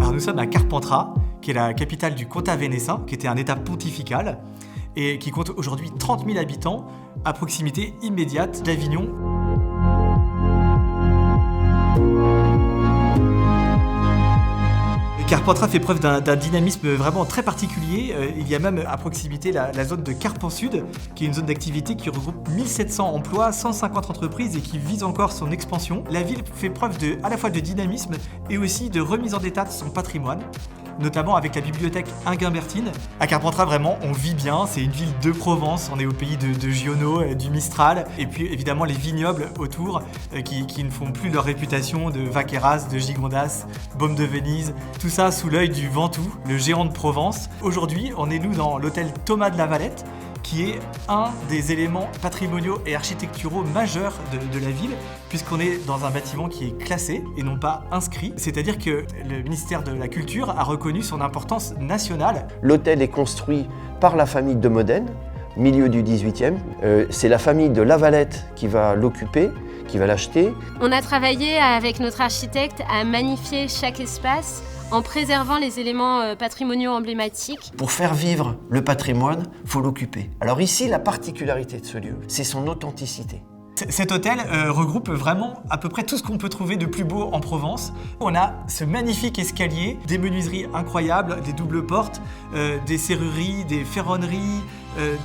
Alors nous sommes à Carpentras, qui est la capitale du Comtat vénétien, qui était un état pontifical, et qui compte aujourd'hui 30 000 habitants, à proximité immédiate d'Avignon. Carpentras fait preuve d'un dynamisme vraiment très particulier. Il y a même à proximité la zone de Carpan Sud, qui est une zone d'activité qui regroupe 1700 emplois, 150 entreprises et qui vise encore son expansion. La ville fait preuve à la fois de dynamisme et aussi de remise en état de son patrimoine, notamment avec la bibliothèque Inguimbertine. À Carpentras, vraiment, on vit bien. C'est une ville de Provence. On est au pays de Giono, du Mistral. Et puis, évidemment, les vignobles autour qui ne font plus leur réputation de Vaqueras, de Gigondas, Baume de Venise. Tout ça sous l'œil du Ventoux, le géant de Provence. Aujourd'hui, on est, nous, dans l'hôtel Thomas de la Valette, qui est un des éléments patrimoniaux et architecturaux majeurs de la ville, puisqu'on est dans un bâtiment qui est classé et non pas inscrit. C'est-à-dire que le ministère de la Culture a reconnu son importance nationale. L'hôtel est construit par la famille de Modène, milieu du 18e. C'est la famille de La Valette qui va l'occuper, qui va l'acheter. On a travaillé avec notre architecte à magnifier chaque espace en préservant les éléments patrimoniaux emblématiques. Pour faire vivre le patrimoine, il faut l'occuper. Alors ici, la particularité de ce lieu, c'est son authenticité. Cet hôtel regroupe vraiment à peu près tout ce qu'on peut trouver de plus beau en Provence. On a ce magnifique escalier, des menuiseries incroyables, des doubles portes, des serrureries, des ferronneries,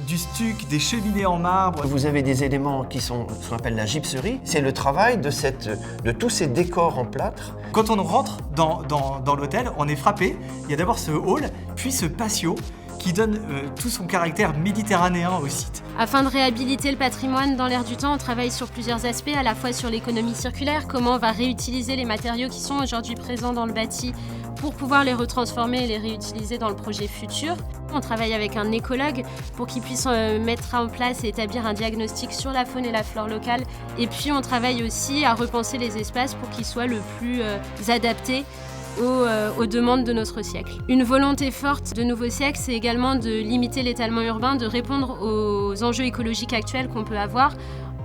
du stuc, des cheminées en marbre. Vous avez des éléments qui sont ce qu'on appelle la gypserie. C'est le travail de tous ces décors en plâtre. Quand on rentre dans l'hôtel, on est frappé. Il y a d'abord ce hall, puis ce patio qui donne tout son caractère méditerranéen au site. Afin de réhabiliter le patrimoine dans l'air du temps, on travaille sur plusieurs aspects, à la fois sur l'économie circulaire, comment on va réutiliser les matériaux qui sont aujourd'hui présents dans le bâti pour pouvoir les retransformer et les réutiliser dans le projet futur. On travaille avec un écologue pour qu'il puisse mettre en place et établir un diagnostic sur la faune et la flore locale. Et puis on travaille aussi à repenser les espaces pour qu'ils soient le plus adaptés aux demandes de notre siècle. Une volonté forte de Nouveau Siècle, c'est également de limiter l'étalement urbain, de répondre aux enjeux écologiques actuels qu'on peut avoir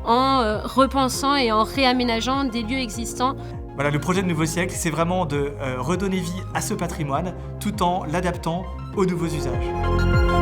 en repensant et en réaménageant des lieux existants. Voilà, le projet de Nouveau Siècle, c'est vraiment de redonner vie à ce patrimoine tout en l'adaptant aux nouveaux usages.